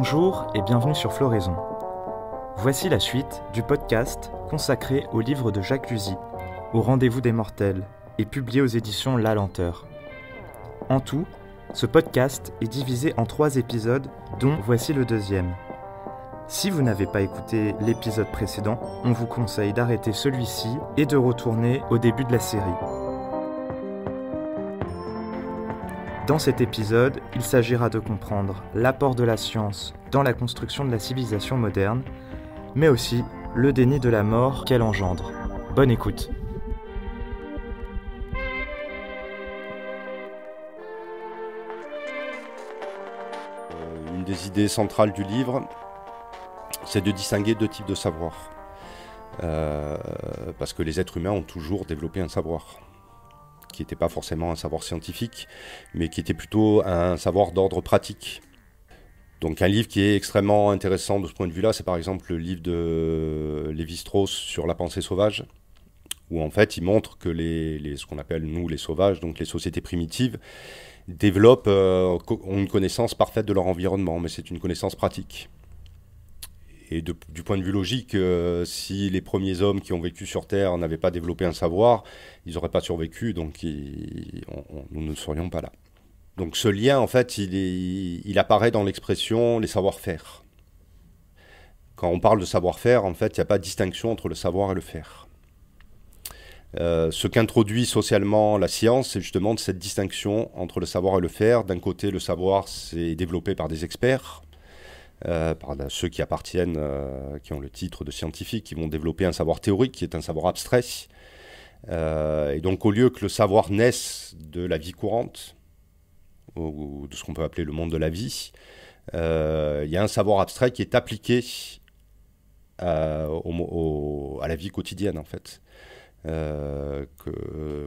Bonjour et bienvenue sur Floraison. Voici la suite du podcast consacré au livre de Jacques Luzzi, Au rendez-vous des mortels, et publié aux éditions La Lenteur. En tout, ce podcast est divisé en 3 épisodes, dont voici le deuxième. Si vous n'avez pas écouté l'épisode précédent, on vous conseille d'arrêter celui-ci et de retourner au début de la série. Dans cet épisode, il s'agira de comprendre l'apport de la science dans la construction de la civilisation moderne, mais aussi le déni de la mort qu'elle engendre. Bonne écoute. Une des idées centrales du livre, c'est de distinguer 2 types de savoir. Parce que les êtres humains ont toujours développé un savoir, qui n'était pas forcément un savoir scientifique, mais qui était plutôt un savoir d'ordre pratique. Donc un livre qui est extrêmement intéressant de ce point de vue-là, c'est par exemple le livre de Lévi-Strauss sur la pensée sauvage, où en fait il montre que ce qu'on appelle nous les sauvages, donc les sociétés primitives, développent, ont une connaissance parfaite de leur environnement, mais c'est une connaissance pratique. Et du point de vue logique, si les premiers hommes qui ont vécu sur Terre n'avaient pas développé un savoir, ils n'auraient pas survécu, donc nous ne serions pas là. Donc ce lien, en fait, il apparaît dans l'expression « les savoir-faire ». Quand on parle de savoir-faire, en fait, il n'y a pas de distinction entre le savoir et le faire. Ce qu'introduit socialement la science, c'est justement cette distinction entre le savoir et le faire. D'un côté, le savoir, c'est développé par des experts, par ceux qui appartiennent, qui ont le titre de scientifique, qui vont développer un savoir théorique, qui est un savoir abstrait. Et donc, au lieu que le savoir naisse de la vie courante, ou de ce qu'on peut appeler le monde de la vie, il y a un savoir abstrait qui est appliqué à la vie quotidienne, en fait. Que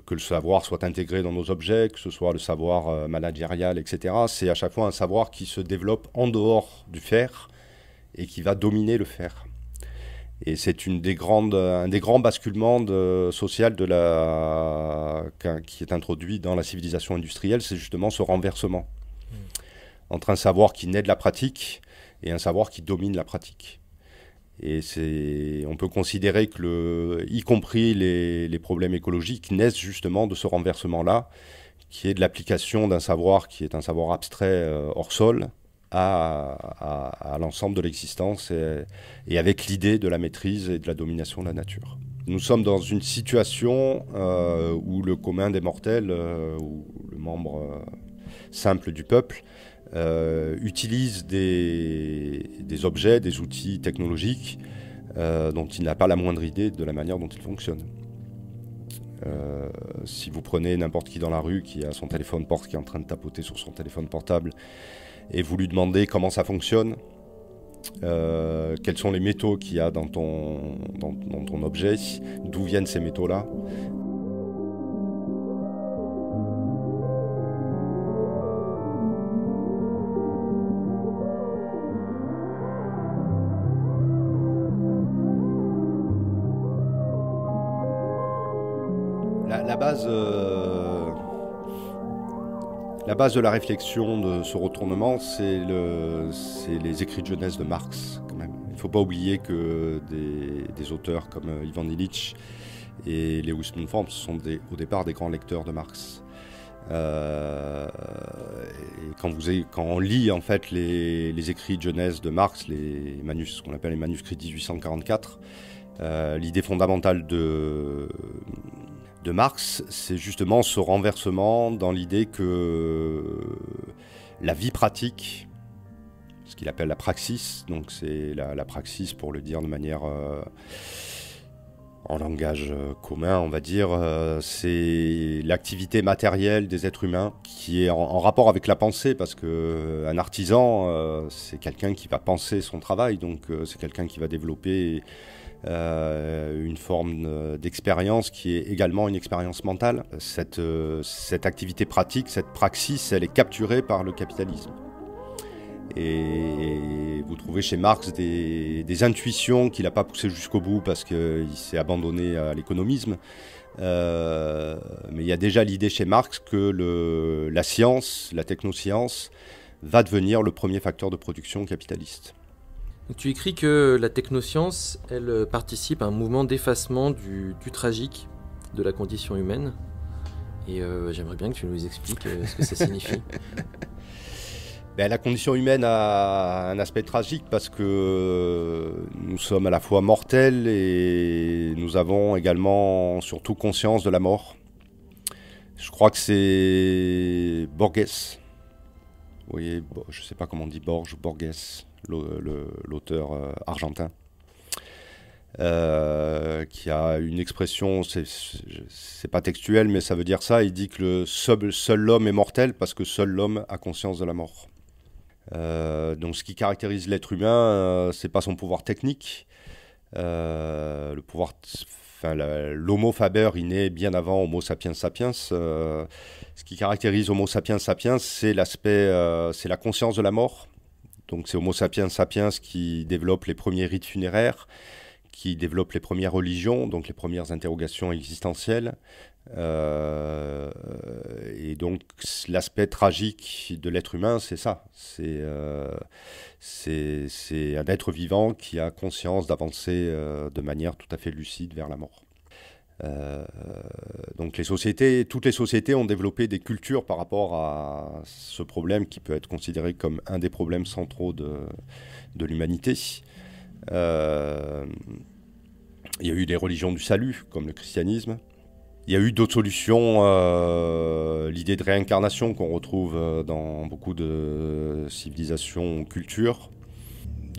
le savoir soit intégré dans nos objets, que ce soit le savoir managérial, etc. C'est à chaque fois un savoir qui se développe en dehors du faire et qui va dominer le faire. Et c'est un des grands basculements sociaux qui est introduit dans la civilisation industrielle, c'est justement ce renversement entre un savoir qui naît de la pratique et un savoir qui domine la pratique. Et on peut considérer que, y compris les problèmes écologiques, naissent justement de ce renversement-là, qui est de l'application d'un savoir qui est un savoir abstrait hors sol à l'ensemble de l'existence et avec l'idée de la maîtrise et de la domination de la nature. Nous sommes dans une situation où le commun des mortels, ou le membre simple du peuple, utilise des objets, des outils technologiques dont il n'a pas la moindre idée de la manière dont ils fonctionnent. Si vous prenez n'importe qui dans la rue qui a son téléphone portable, qui est en train de tapoter sur son téléphone portable, et vous lui demandez comment ça fonctionne, quels sont les métaux qu'il y a dans ton objet, d'où viennent ces métaux-là, La base de la réflexion de ce retournement, c'est les écrits de jeunesse de Marx, quand même. Il ne faut pas oublier que des auteurs comme Ivan Illich et Lewis Mumford sont au départ des grands lecteurs de Marx. Et quand on lit en fait les écrits de jeunesse de Marx, ce qu'on appelle les manuscrits 1844, l'idée fondamentale de Marx, c'est justement ce renversement dans l'idée que la vie pratique, ce qu'il appelle la praxis, donc c'est la praxis pour le dire de manière en langage commun, on va dire, c'est l'activité matérielle des êtres humains qui est en rapport avec la pensée, parce qu'un artisan, c'est quelqu'un qui va penser son travail, donc c'est quelqu'un qui va développer une forme d'expérience qui est également une expérience mentale. Cette activité pratique, cette praxis, elle est capturée par le capitalisme. Et vous trouvez chez Marx des intuitions qu'il n'a pas poussées jusqu'au bout parce qu'il s'est abandonné à l'économisme. Mais il y a déjà l'idée chez Marx que la science, la technoscience, va devenir le premier facteur de production capitaliste. Donc, tu écris que la technoscience, elle participe à un mouvement d'effacement du tragique de la condition humaine. Et j'aimerais bien que tu nous expliques ce que ça signifie. La condition humaine a un aspect tragique parce que nous sommes à la fois mortels et nous avons également surtout conscience de la mort. Je crois que c'est Borges. Vous voyez, je ne sais pas comment on dit Borges ou Borges, l'auteur argentin, qui a une expression, c'est pas textuel, mais ça veut dire ça. Il dit que seul l'homme est mortel parce que seul l'homme a conscience de la mort. Donc ce qui caractérise l'être humain, c'est pas son pouvoir technique. L'homo faber, il naît bien avant Homo sapiens sapiens. Ce qui caractérise Homo sapiens sapiens, c'est c'est la conscience de la mort. Donc c'est Homo sapiens sapiens qui développe les premiers rites funéraires, qui développe les premières religions, donc les premières interrogations existentielles. Et donc l'aspect tragique de l'être humain, c'est ça. C'est un être vivant qui a conscience d'avancer de manière tout à fait lucide vers la mort. Donc toutes les sociétés ont développé des cultures par rapport à ce problème qui peut être considéré comme un des problèmes centraux de l'humanité. Il y a eu des religions du salut, comme le christianisme. Il y a eu d'autres solutions, l'idée de réincarnation qu'on retrouve dans beaucoup de civilisations ou cultures.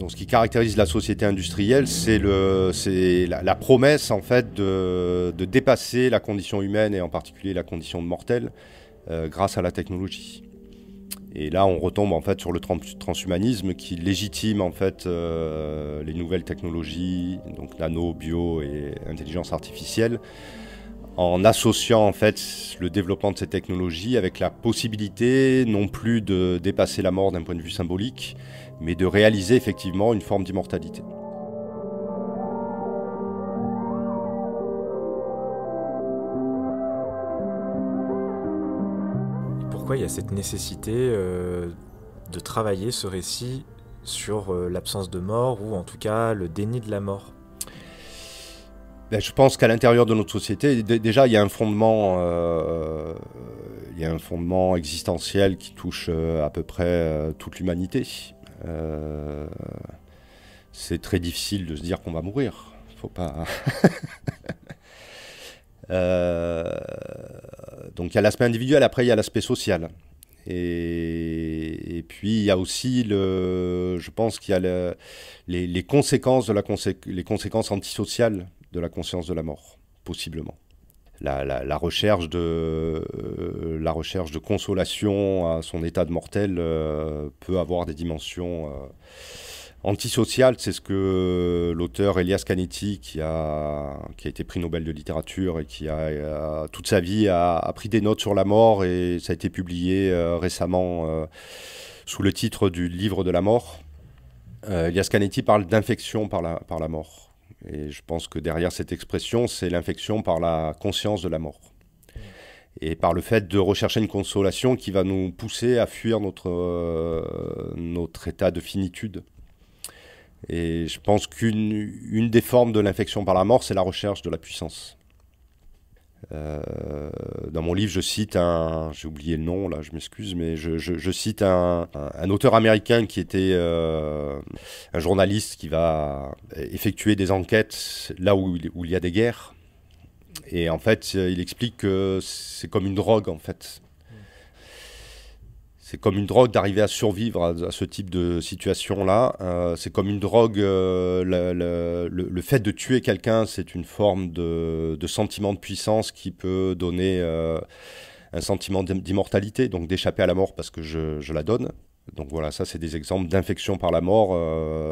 Donc, ce qui caractérise la société industrielle, c'est la promesse en fait de dépasser la condition humaine et en particulier la condition de mortel grâce à la technologie. Et là, on retombe en fait sur le transhumanisme qui légitime en fait les nouvelles technologies, donc nano, bio et intelligence artificielle, en associant en fait le développement de ces technologies avec la possibilité non plus de dépasser la mort d'un point de vue symbolique, mais de réaliser effectivement une forme d'immortalité. Pourquoi il y a cette nécessité de travailler ce récit sur l'absence de mort ou en tout cas le déni de la mort ? Je pense qu'à l'intérieur de notre société, déjà, il y a un fondement existentiel qui touche à peu près toute l'humanité. C'est très difficile de se dire qu'on va mourir. Faut pas. Donc il y a l'aspect individuel, après il y a l'aspect social. Et puis il y a aussi je pense qu'il y a les conséquences les conséquences antisociales de la conscience de la mort, possiblement. La recherche de consolation à son état de mortel peut avoir des dimensions antisociales. C'est ce que l'auteur Elias Canetti, qui a été prix Nobel de littérature et qui toute sa vie a pris des notes sur la mort, et ça a été publié récemment sous le titre du livre de la mort. Elias Canetti parle d'infection par la mort. Et je pense que derrière cette expression, c'est l'infection par la conscience de la mort. Et par le fait de rechercher une consolation qui va nous pousser à fuir notre état de finitude. Et je pense qu'une des formes de l'infection par la mort, c'est la recherche de la puissance. Dans mon livre, je cite j'ai oublié le nom, là, je m'excuse, mais je cite un auteur américain qui était un journaliste qui va effectuer des enquêtes là où il y a des guerres. Et en fait, il explique que c'est comme une drogue, en fait. C'est comme une drogue d'arriver à survivre à ce type de situation-là. C'est comme une drogue, le fait de tuer quelqu'un, c'est une forme de sentiment de puissance qui peut donner un sentiment d'immortalité, donc d'échapper à la mort parce que je la donne. Donc voilà, ça c'est des exemples d'infection par la mort.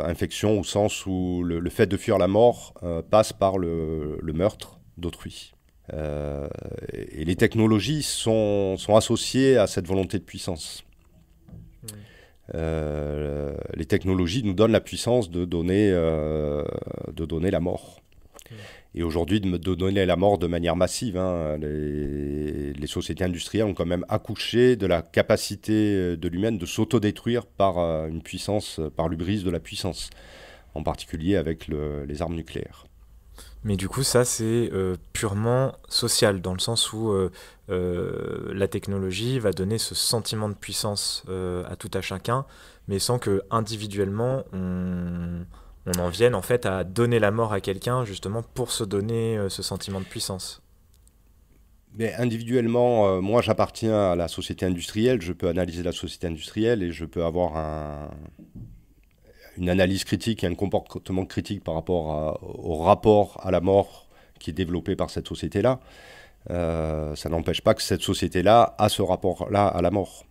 Infection au sens où le fait de fuir la mort passe par le meurtre d'autrui. Et les technologies sont associées à cette volonté de puissance. Les technologies nous donnent la puissance de donner la mort. Et aujourd'hui, de donner la mort de manière massive. Hein. Les sociétés industrielles ont quand même accouché de la capacité de l'humain de s'autodétruire par une puissance, par l'hubris de la puissance, en particulier avec les armes nucléaires. Mais du coup, ça, c'est purement social, dans le sens où la technologie va donner ce sentiment de puissance à tout à chacun, mais sans que individuellement, on en vienne en fait à donner la mort à quelqu'un, justement, pour se donner ce sentiment de puissance. Mais individuellement, moi, j'appartiens à la société industrielle, je peux analyser la société industrielle et je peux avoir une analyse critique et un comportement critique par rapport au rapport à la mort qui est développé par cette société-là. Ça n'empêche pas que cette société-là a ce rapport-là à la mort,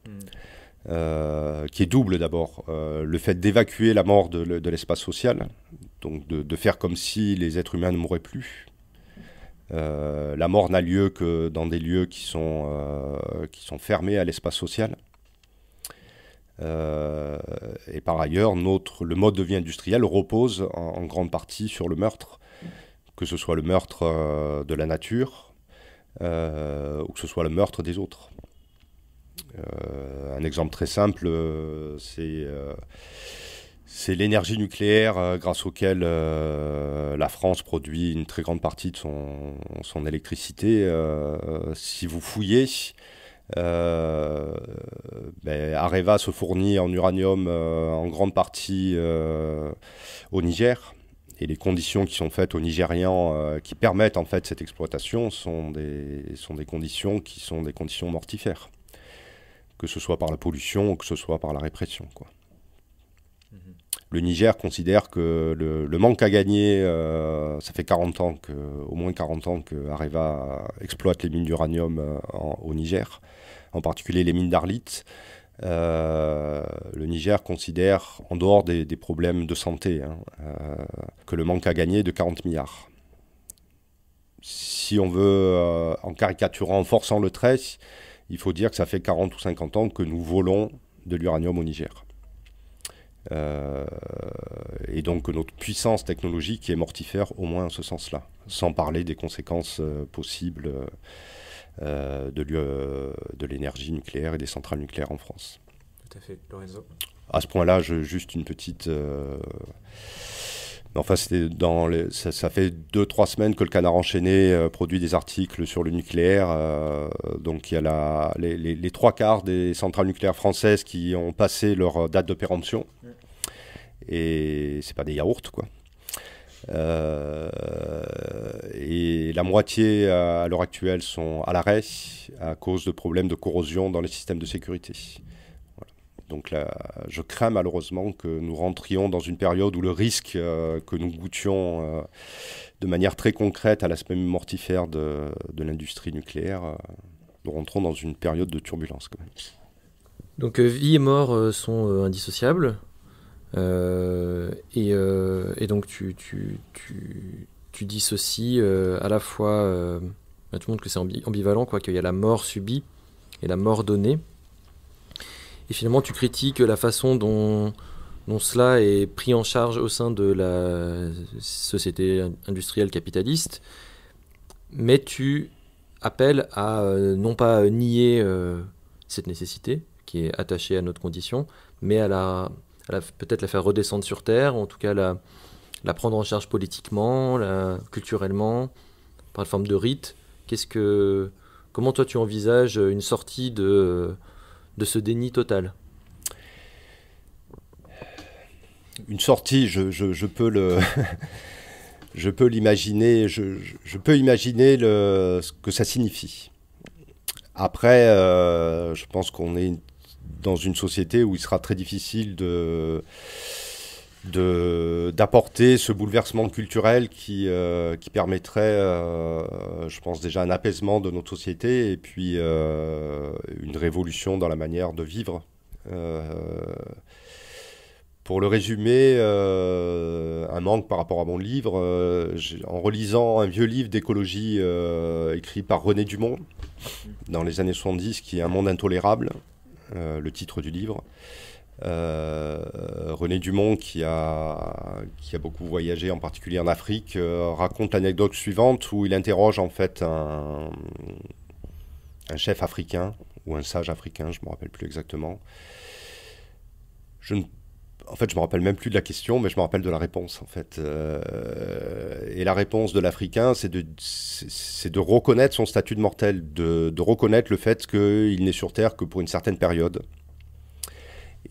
qui est double d'abord. Le fait d'évacuer la mort de l'espace social, donc de faire comme si les êtres humains ne mourraient plus. La mort n'a lieu que dans des lieux qui sont fermés à l'espace social. Et par ailleurs, le mode de vie industriel repose en grande partie sur le meurtre, que ce soit le meurtre de la nature ou que ce soit le meurtre des autres. Un exemple très simple, c'est l'énergie nucléaire grâce auquel la France produit une très grande partie de son électricité. Si vous fouillez, Areva se fournit en uranium en grande partie au Niger. Et les conditions qui sont faites aux Nigérians qui permettent en fait cette exploitation sont des conditions qui sont des conditions mortifères. Que ce soit par la pollution ou que ce soit par la répression, quoi. Le Niger considère que le manque à gagner, ça fait au moins 40 ans que Areva exploite les mines d'uranium au Niger, en particulier les mines d'Arlit. Le Niger considère, en dehors des problèmes de santé, que le manque à gagner est de 40 milliards. Si on veut, en caricaturant, en forçant le trait, il faut dire que ça fait 40 ou 50 ans que nous volons de l'uranium au Niger. Et donc notre puissance technologique est mortifère au moins en ce sens-là, sans parler des conséquences possibles de l'énergie nucléaire et des centrales nucléaires en France. Tout à fait, Lorenzo. À ce point-là, juste une petite... Enfin, ça fait 2-3 semaines que le Canard enchaîné produit des articles sur le nucléaire. Donc il y a les 3/4 des centrales nucléaires françaises qui ont passé leur date de péremption. Et c'est pas des yaourts, quoi. Et la moitié à l'heure actuelle sont à l'arrêt à cause de problèmes de corrosion dans les systèmes de sécurité. Voilà. Donc là, je crains malheureusement que nous rentrions dans une période où le risque que nous goûtions de manière très concrète à l'aspect mortifère de l'industrie nucléaire, nous rentrons dans une période de turbulence, quand même. Donc vie et mort sont indissociables. Et donc tu dissocies à la fois, tout le monde que c'est ambivalent, quoi, qu'il y a la mort subie et la mort donnée. Et finalement tu critiques la façon dont cela est pris en charge au sein de la société industrielle capitaliste, mais tu appelles à non pas nier cette nécessité qui est attachée à notre condition, mais à peut-être la faire redescendre sur Terre, ou en tout cas la prendre en charge politiquement, culturellement, par forme de rite. Comment toi tu envisages une sortie de ce déni total ? Une sortie, je peux je peux l'imaginer, je peux imaginer ce que ça signifie. Après, je pense qu'on est dans une société où il sera très difficile d'apporter ce bouleversement culturel qui permettrait, je pense déjà un apaisement de notre société et puis une révolution dans la manière de vivre. Pour le résumer, un manque par rapport à mon livre, en relisant un vieux livre d'écologie écrit par René Dumont dans les années 70, qui est Un monde intolérable, le titre du livre, René Dumont, qui a beaucoup voyagé, en particulier en Afrique, raconte l'anecdote suivante où il interroge en fait un chef africain ou un sage africain, je ne me rappelle plus exactement. En fait, je ne me rappelle même plus de la question, mais je me rappelle de la réponse, en fait. Et la réponse de l'Africain, c'est de reconnaître son statut de mortel, de reconnaître le fait qu'il n'est sur Terre que pour une certaine période.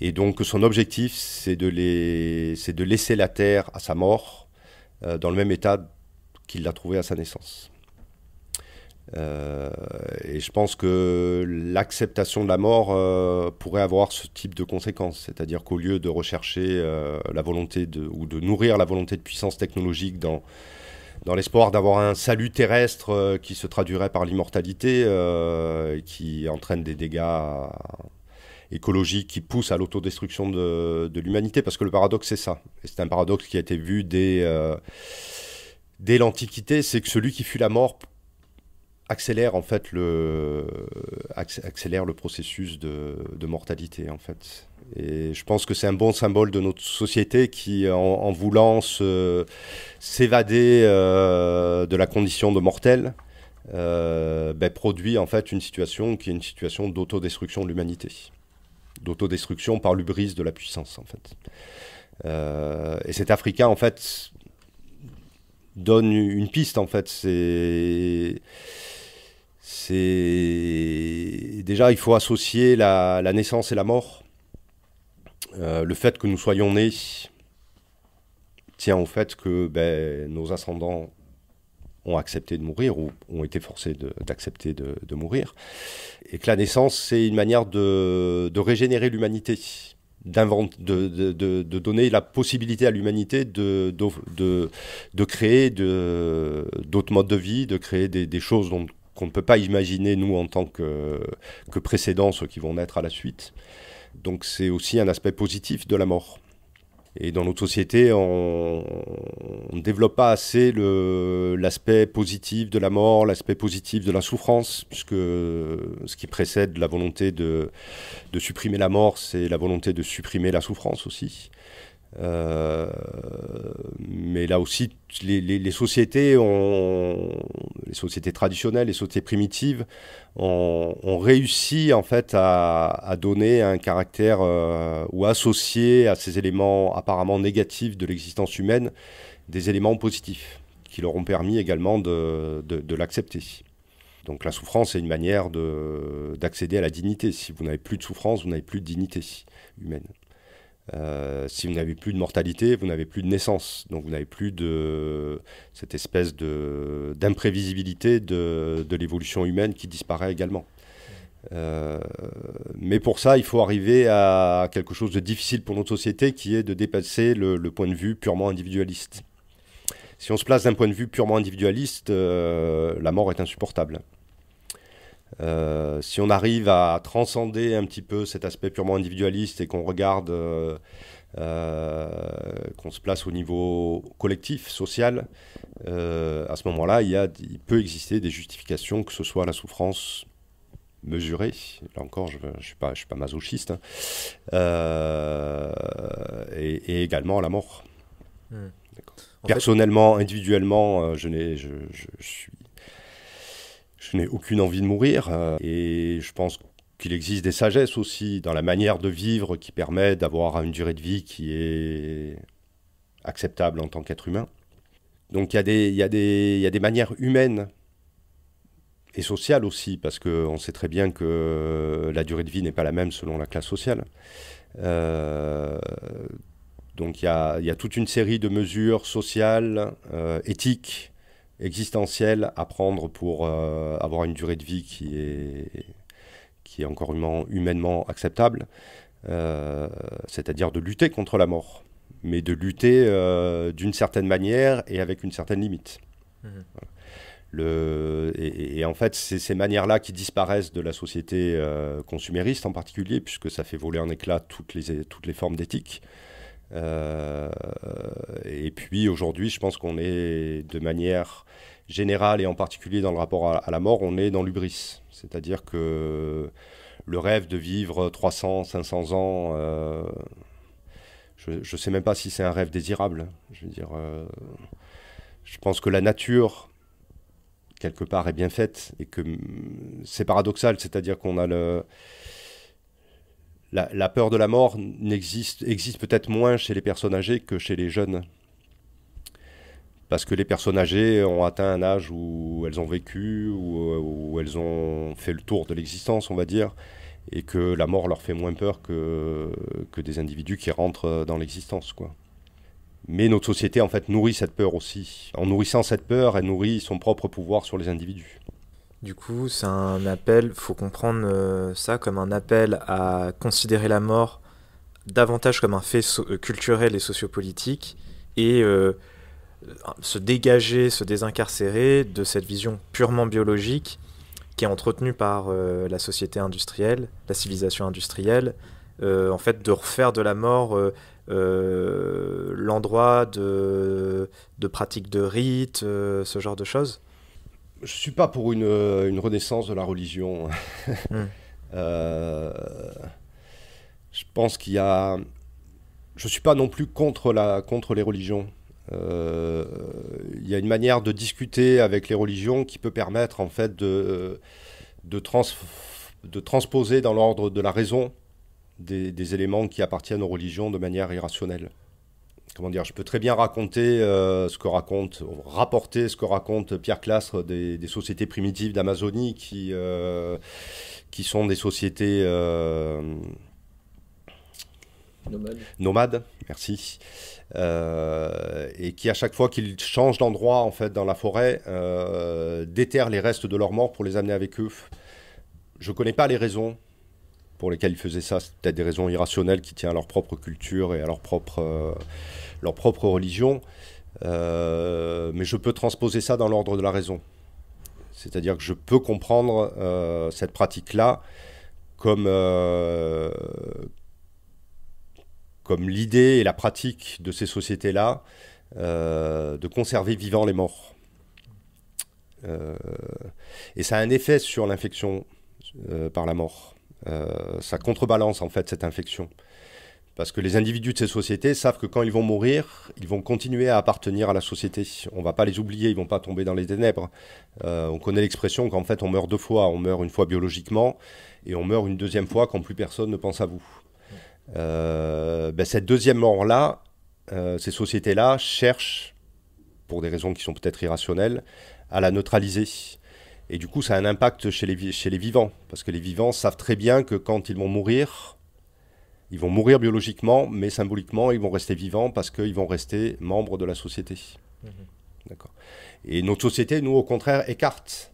Et donc, son objectif, c'est de laisser la Terre à sa mort dans le même état qu'il l'a trouvé à sa naissance. Et je pense que l'acceptation de la mort pourrait avoir ce type de conséquences, c'est-à-dire qu'au lieu de rechercher la volonté ou de nourrir la volonté de puissance technologique dans l'espoir d'avoir un salut terrestre qui se traduirait par l'immortalité, qui entraîne des dégâts écologiques qui poussent à l'autodestruction de l'humanité, parce que le paradoxe c'est ça, et c'est un paradoxe qui a été vu dès l'Antiquité, c'est que celui qui fuit la mort accélère en fait accélère le processus de mortalité en fait. Et je pense que c'est un bon symbole de notre société qui, en voulant s'évader de la condition de mortel, produit en fait une situation qui est une situation d'autodestruction de l'humanité, d'autodestruction par l'hubris de la puissance en fait. Et cet Africain en fait donne une piste en fait. Déjà, il faut associer la naissance et la mort. Le fait que nous soyons nés tient au fait que nos ascendants ont accepté de mourir ou ont été forcés d'accepter de mourir. Et que la naissance, c'est une manière de régénérer l'humanité, de donner la possibilité à l'humanité de créer d'autres modes de vie, de créer des choses qu'on ne peut pas imaginer, nous, en tant que précédents, ceux qui vont naître à la suite. Donc c'est aussi un aspect positif de la mort. Et dans notre société, on ne développe pas assez l'aspect positif de la mort, l'aspect positif de la souffrance, puisque ce qui précède la volonté de supprimer la mort, c'est la volonté de supprimer la souffrance aussi. Mais là aussi, les sociétés traditionnelles, les sociétés primitives ont réussi en fait à donner un caractère ou associer à ces éléments apparemment négatifs de l'existence humaine des éléments positifs qui leur ont permis également de l'accepter. Donc la souffrance est une manière d'accéder à la dignité. Si vous n'avez plus de souffrance, vous n'avez plus de dignité humaine. Si vous n'avez plus de mortalité, vous n'avez plus de naissance. Donc vous n'avez plus de cette espèce d'imprévisibilité de l'évolution humaine qui disparaît également. Mais pour ça, il faut arriver à quelque chose de difficile pour notre société, qui est de dépasser le point de vue purement individualiste. Si on se place d'un point de vue purement individualiste, la mort est insupportable. Si on arrive à transcender un petit peu cet aspect purement individualiste et qu'on regarde, qu'on se place au niveau collectif, social, à ce moment-là, il peut exister des justifications, que ce soit la souffrance mesurée, là encore, je suis pas masochiste, et également la mort. Personnellement, individuellement, je n'ai aucune envie de mourir, et je pense qu'il existe des sagesses aussi dans la manière de vivre qui permet d'avoir une durée de vie qui est acceptable en tant qu'être humain. Donc il y a des manières humaines et sociales aussi, parce qu'on sait très bien que la durée de vie n'est pas la même selon la classe sociale. Donc il y a toute une série de mesures sociales, éthiques, existentielles à prendre pour avoir une durée de vie qui est encore humainement acceptable, c'est-à-dire de lutter contre la mort, mais de lutter d'une certaine manière et avec une certaine limite. Voilà. Et en fait, c'est ces manières-là qui disparaissent de la société consumériste en particulier, puisque ça fait voler en éclat toutes les formes d'éthique. Et puis aujourd'hui, je pense qu'on est de manière générale, et en particulier dans le rapport à la mort, on est dans l'hubris. C'est-à-dire que le rêve de vivre 300, 500 ans, je ne sais même pas si c'est un rêve désirable. Je veux dire, je pense que la nature, quelque part, est bien faite et que c'est paradoxal, c'est-à-dire qu'on a la peur de la mort existe peut-être moins chez les personnes âgées que chez les jeunes. Parce que les personnes âgées ont atteint un âge où elles ont vécu, où elles ont fait le tour de l'existence, on va dire, et que la mort leur fait moins peur que des individus qui rentrent dans l'existence, quoi. Mais notre société, en fait, nourrit cette peur aussi. En nourrissant cette peur, elle nourrit son propre pouvoir sur les individus. Du coup, c'est un appel, faut comprendre ça comme un appel à considérer la mort davantage comme un fait culturel et sociopolitique et se dégager, se désincarcérer de cette vision purement biologique qui est entretenue par la société industrielle, la civilisation industrielle, en fait de refaire de la mort l'endroit de pratiques de rites, ce genre de choses. Je ne suis pas pour une renaissance de la religion. Je pense qu'il y a... Je ne suis pas non plus contre les religions. Il y a une manière de discuter avec les religions qui peut permettre en fait de transposer dans l'ordre de la raison des éléments qui appartiennent aux religions de manière irrationnelle. Comment dire, je peux très bien rapporter ce que raconte Pierre Clastre des sociétés primitives d'Amazonie qui sont des sociétés nomades, merci. Et qui à chaque fois qu'ils changent d'endroit en fait dans la forêt déterrent les restes de leurs morts pour les amener avec eux. Je ne connais pas les raisons pour lesquelles ils faisaient ça. C'est peut-être des raisons irrationnelles qui tiennent à leur propre culture et à leur propre religion, mais je peux transposer ça dans l'ordre de la raison. C'est-à-dire que je peux comprendre cette pratique-là comme l'idée et la pratique de ces sociétés-là de conserver vivants les morts. Et ça a un effet sur l'infection par la mort. Ça contrebalance en fait cette infection. Parce que les individus de ces sociétés savent que quand ils vont mourir, ils vont continuer à appartenir à la société. On ne va pas les oublier, ils ne vont pas tomber dans les ténèbres. On connaît l'expression qu'en fait on meurt deux fois. On meurt une fois biologiquement et on meurt une deuxième fois quand plus personne ne pense à vous. Cette deuxième mort-là, ces sociétés-là cherchent, pour des raisons qui sont peut-être irrationnelles, à la neutraliser. Et du coup, ça a un impact chez les vivants. Parce que les vivants savent très bien que quand ils vont mourir biologiquement, mais symboliquement, ils vont rester vivants parce qu'ils vont rester membres de la société. Mmh. D'accord. Et notre société, nous, au contraire, écarte.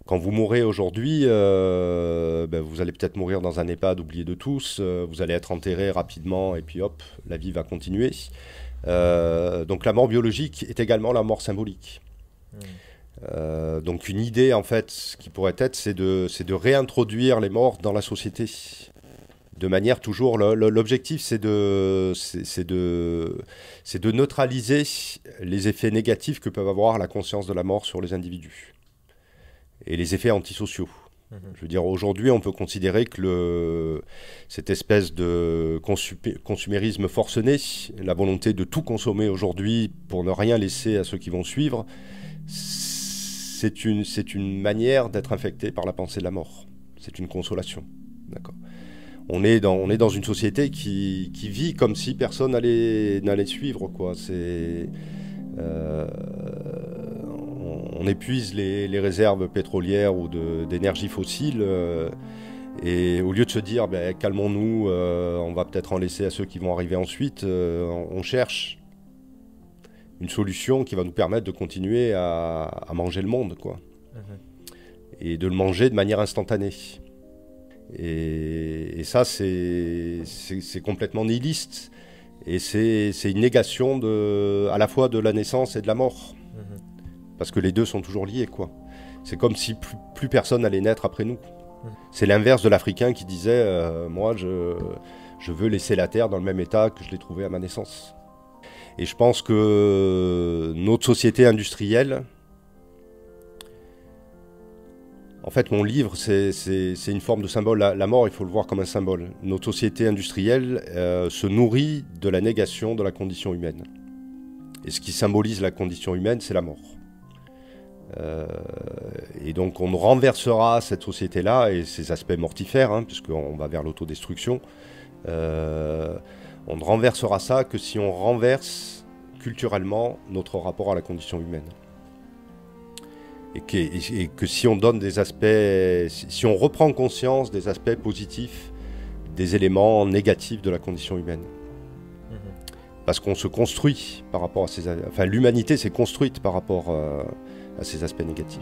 Quand vous mourrez aujourd'hui, vous allez peut-être mourir dans un EHPAD oublié de tous, vous allez être enterré rapidement et puis hop, la vie va continuer. Donc la mort biologique est également la mort symbolique. Donc une idée en fait qui pourrait être, c'est de réintroduire les morts dans la société. De manière toujours, l'objectif c'est de neutraliser les effets négatifs que peuvent avoir la conscience de la mort sur les individus et les effets antisociaux. Je veux dire, aujourd'hui on peut considérer que cette espèce de consumérisme forcené, la volonté de tout consommer aujourd'hui pour ne rien laisser à ceux qui vont suivre, c'est une manière d'être infecté par la pensée de la mort. C'est une consolation. D'accord. On est dans une société qui vit comme si personne n'allait suivre, quoi. On épuise les réserves pétrolières ou d'énergie fossile et au lieu de se dire calmons-nous, on va peut-être en laisser à ceux qui vont arriver ensuite, on cherche une solution qui va nous permettre de continuer à manger le monde, quoi. Et de le manger de manière instantanée. Et ça, c'est complètement nihiliste. Et c'est une négation à la fois de la naissance et de la mort. Parce que les deux sont toujours liés, quoi. C'est comme si plus personne allait naître après nous. C'est l'inverse de l'Africain qui disait moi, je veux laisser la terre dans le même état que je l'ai trouvée à ma naissance. Et je pense que notre société industrielle En fait, mon livre, c'est une forme de symbole. La mort, il faut le voir comme un symbole. Notre société industrielle se nourrit de la négation de la condition humaine. Et ce qui symbolise la condition humaine, c'est la mort. Et donc on renversera cette société-là et ses aspects mortifères, puisqu'on va vers l'autodestruction. On ne renversera ça que si on renverse culturellement notre rapport à la condition humaine. Et que si on donne des aspects, si on reprend conscience des aspects positifs, des éléments négatifs de la condition humaine. Parce qu'on se construit par rapport à ces... Enfin, l'humanité s'est construite par rapport à ces aspects négatifs.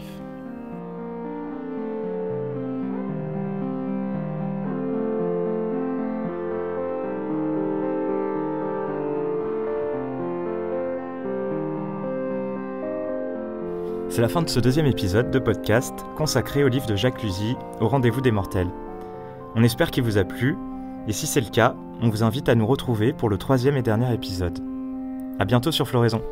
C'est la fin de ce deuxième épisode de podcast consacré au livre de Jacques Luzzi, Au rendez-vous des mortels. On espère qu'il vous a plu, et si c'est le cas, on vous invite à nous retrouver pour le troisième et dernier épisode. À bientôt sur Floraison.